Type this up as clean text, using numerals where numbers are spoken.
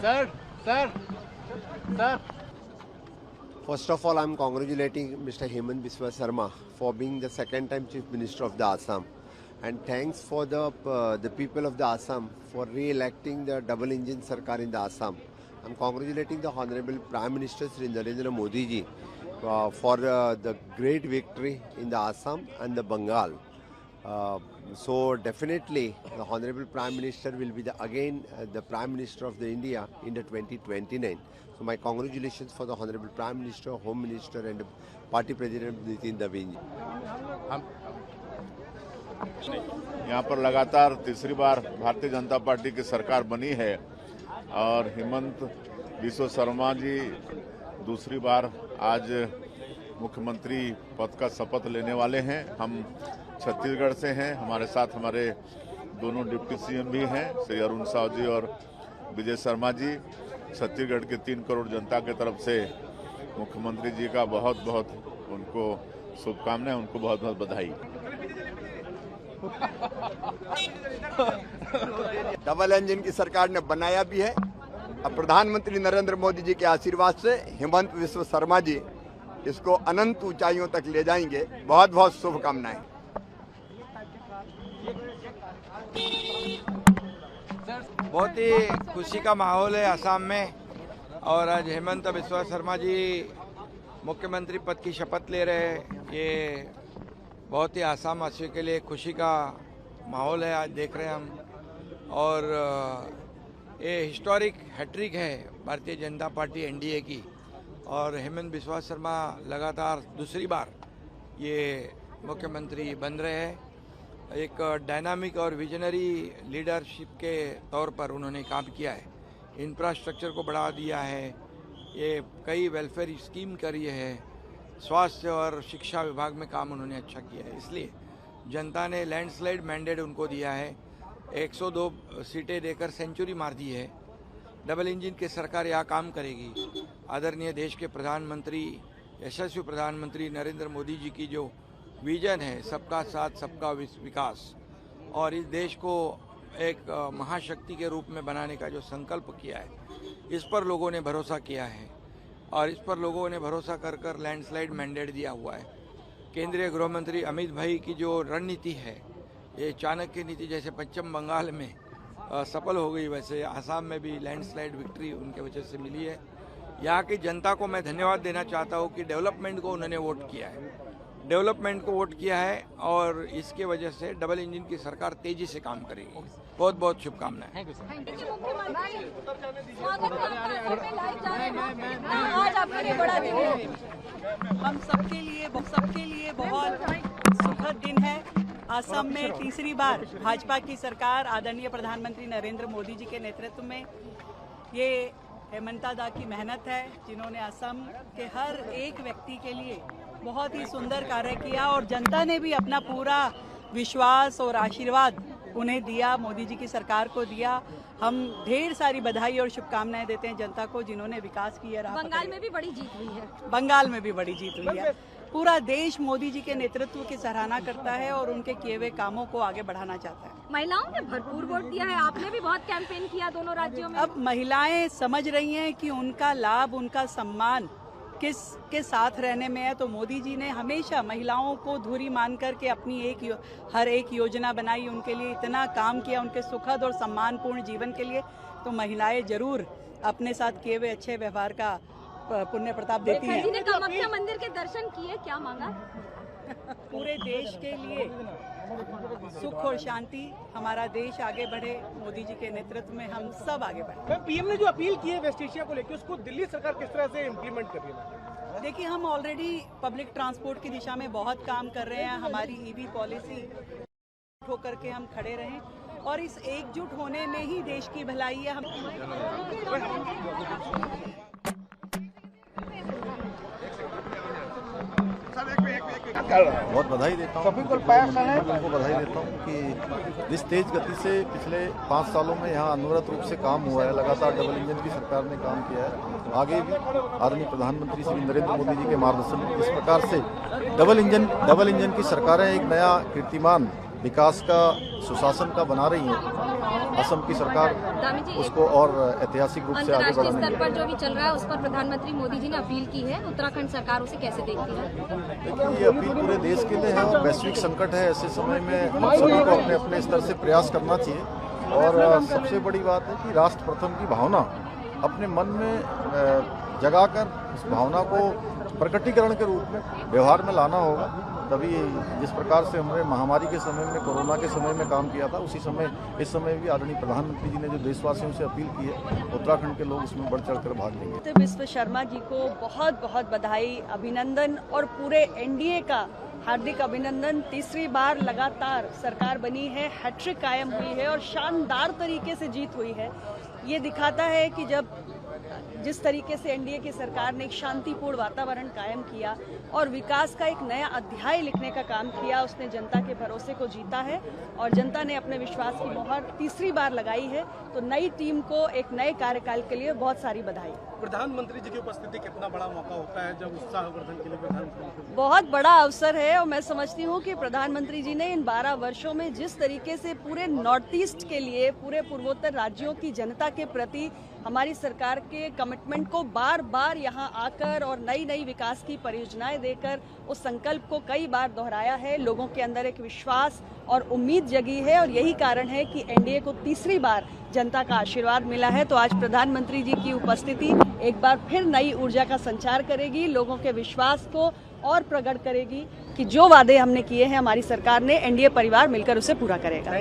Sir, sir, sir. First of all, I am congratulating Mr. Hemant Biswa Sarma for being the second time Chief Minister of the Assam. And thanks for the people of the Assam for re-electing the double engine Sarkar in the Assam. I am congratulating the Honorable Prime Minister Sri Narendra Modi ji for the great victory in the Assam and the Bengal. So definitely the Honorable Prime Minister will be again the Prime Minister of the India in the 2029. So my congratulations for the Honorable Prime Minister, Home Minister and Party President Nitin Dawin ji. यहाँ पर लगातार तीसरी बार Bharatiya Janata party की सरकार बनी है और हेमंत बिस्वा शर्मा जी दूसरी बार आज मुख्यमंत्री पद का शपथ लेने वाले हैं। हम छत्तीसगढ़ से हैं, हमारे साथ हमारे दोनों डिप्टी सीएम भी हैं, श्री अरुण साव जी और विजय शर्मा जी। छत्तीसगढ़ के 3 करोड़ जनता की तरफ से मुख्यमंत्री जी का बहुत बहुत उनको शुभकामनाएं, उनको बहुत बहुत बधाई। डबल इंजन की सरकार ने बनाया भी है और प्रधानमंत्री नरेंद्र मोदी जी के आशीर्वाद से हेमंत बिस्वा शर्मा जी इसको अनंत ऊंचाइयों तक ले जाएंगे। बहुत बहुत शुभकामनाएं। बहुत ही खुशी का माहौल है असम में और आज हेमंत बिस्वा शर्मा जी मुख्यमंत्री पद की शपथ ले रहे हैं। ये बहुत ही असम वासियों के लिए खुशी का माहौल है, आज देख रहे हैं हम। और ये हिस्टोरिक हैट्रिक है भारतीय जनता पार्टी एनडीए की और हेमंत बिस्वा शर्मा लगातार दूसरी बार ये मुख्यमंत्री बन रहे हैं। एक डायनामिक और विजनरी लीडरशिप के तौर पर उन्होंने काम किया है, इंफ्रास्ट्रक्चर को बढ़ा दिया है, ये कई वेलफेयर स्कीम करी है, स्वास्थ्य और शिक्षा विभाग में काम उन्होंने अच्छा किया है। इसलिए जनता ने लैंडस्लाइड मैंडेट उनको दिया है, 102 सीटें देकर सेंचुरी मार दी है। डबल इंजन की सरकार यहाँ काम करेगी। आदरणीय देश के प्रधानमंत्री, यशस्वी प्रधानमंत्री नरेंद्र मोदी जी की जो विजन है सबका साथ सबका विकास और इस देश को एक महाशक्ति के रूप में बनाने का जो संकल्प किया है, इस पर लोगों ने भरोसा किया है और इस पर लोगों ने भरोसा कर कर लैंडस्लाइड मैंडेट दिया हुआ है। केंद्रीय गृह मंत्री अमित भाई की जो रणनीति है, ये चाणक्य नीति जैसे पश्चिम बंगाल में सफल हो गई, वैसे आसाम में भी लैंडस्लाइड विक्ट्री उनके वजह से मिली है। यहाँ की जनता को मैं धन्यवाद देना चाहता हूँ कि डेवलपमेंट को उन्होंने वोट किया है, डेवलपमेंट को वोट किया है और इसके वजह से डबल इंजन की सरकार तेजी से काम करेगी। बहुत बहुत शुभकामनाएं। आज आपके लिए बड़ा दिन है, हम सबके लिए बहुत सुखद दिन है। असम में तीसरी बार भाजपा की सरकार आदरणीय प्रधानमंत्री नरेंद्र मोदी जी के नेतृत्व में, ये हेमंता दा की मेहनत है जिन्होंने असम के हर एक व्यक्ति के लिए बहुत ही सुंदर कार्य किया और जनता ने भी अपना पूरा विश्वास और आशीर्वाद उन्हें दिया, मोदी जी की सरकार को दिया। हम ढेर सारी बधाई और शुभकामनाएं देते हैं जनता को जिन्होंने विकास किया। बंगाल में भी बड़ी जीत हुई है। बंगाल में भी बड़ी जीत हुई है। पूरा देश मोदी जी के नेतृत्व की सराहना करता है और उनके किए हुए कामों को आगे बढ़ाना चाहता है। महिलाओं ने भरपूर वोट दिया है, आपने भी बहुत कैंपेन किया दोनों राज्यों में। अब महिलाएं समझ रही हैं कि उनका लाभ, उनका सम्मान किसके साथ रहने में है, तो मोदी जी ने हमेशा महिलाओं को धुरी मान करके अपनी हर एक योजना बनाई, उनके लिए इतना काम किया, उनके सुखद और सम्मानपूर्ण जीवन के लिए। तो महिलाएं जरूर अपने साथ किए हुए अच्छे व्यवहार का पुण्य प्रताप देती हैं। ने कामाख्या मंदिर के दर्शन किए, क्या मांगा? पूरे देश के लिए सुख और शांति, हमारा देश आगे बढ़े, मोदी जी के नेतृत्व में हम सब आगे बढ़े। पीएम ने जो अपील की है वेस्ट एशिया को लेकर, उसको दिल्ली सरकार किस तरह से इम्प्लीमेंट कर रही है? देखिए, हम ऑलरेडी पब्लिक ट्रांसपोर्ट की दिशा में बहुत काम कर रहे हैं। हमारी ईवी पॉलिसी होकर के हम खड़े रहें और इस एकजुट होने में ही देश की भलाई है। बहुत बधाई देता हूँ, उनको बधाई देता हूँ कि जिस तेज गति से पिछले 5 सालों में यहाँ अनवरत रूप से काम हुआ है, लगातार डबल इंजन की सरकार ने काम किया है। आगे भी आदरणीय प्रधानमंत्री श्री नरेंद्र मोदी जी के मार्गदर्शन में इस प्रकार से डबल इंजन की सरकारें एक नया कीर्तिमान विकास का, सुशासन का बना रही है असम की सरकार, दामी जी, उसको और ऐतिहासिक रूप से आगे अंतर्राष्ट्रीय बढ़ाने स्तर पर जो भी चल रहा है उस पर प्रधानमंत्री मोदी जी ने अपील की है, उत्तराखंड सरकार उसे कैसे देखती है? देखिए, ये अपील पूरे देश के लिए है और वैश्विक संकट है। ऐसे समय में हम सभी को अपने अपने स्तर से प्रयास करना चाहिए और सबसे बड़ी बात है कि राष्ट्र प्रथम की भावना अपने मन में जगाकर उस भावना को प्रकटीकरण के रूप में व्यवहार में लाना होगा। तभी जिस प्रकार से हमने महामारी के समय में, कोरोना के समय में काम किया था, उसी समय इस समय भी आदरणीय प्रधानमंत्री जी ने जो देशवासियों से अपील की है, उत्तराखंड के लोग उसमें बढ़ चढ़ कर भाग लेंगे। विश्व शर्मा जी को बहुत बहुत बधाई, अभिनंदन और पूरे एनडीए का हार्दिक अभिनंदन। तीसरी बार लगातार सरकार बनी है, हैट्रिक कायम हुई है और शानदार तरीके से जीत हुई है। ये दिखाता है कि जिस तरीके से एनडीए की सरकार ने एक शांतिपूर्ण वातावरण कायम किया और विकास का एक नया अध्याय लिखने का काम किया, उसने जनता के भरोसे को जीता है और जनता ने अपने विश्वास की मोहर तीसरी बार लगाई है। तो नई टीम को एक नए कार्यकाल के लिए बहुत सारी बधाई। प्रधानमंत्री जी की उपस्थिति कितना बड़ा मौका होता है जब उत्साहवर्धन के लिए प्रधानमंत्री? बहुत बड़ा अवसर है और मैं समझती हूँ कि प्रधानमंत्री जी ने इन 12 वर्षों में जिस तरीके से पूरे नॉर्थ ईस्ट के लिए, पूरे पूर्वोत्तर राज्यों की जनता के प्रति हमारी सरकार के कमिटमेंट को बार बार यहाँ आकर और नई नई विकास की परियोजनाएं देकर उस संकल्प को कई बार दोहराया है। लोगों के अंदर एक विश्वास और उम्मीद जगी है और यही कारण है कि एनडीए को तीसरी बार जनता का आशीर्वाद मिला है। तो आज प्रधानमंत्री जी की उपस्थिति एक बार फिर नई ऊर्जा का संचार करेगी, लोगों के विश्वास को और प्रकट करेगी कि जो वादे हमने किए हैं हमारी सरकार ने, एनडीए परिवार मिलकर उसे पूरा करेगा।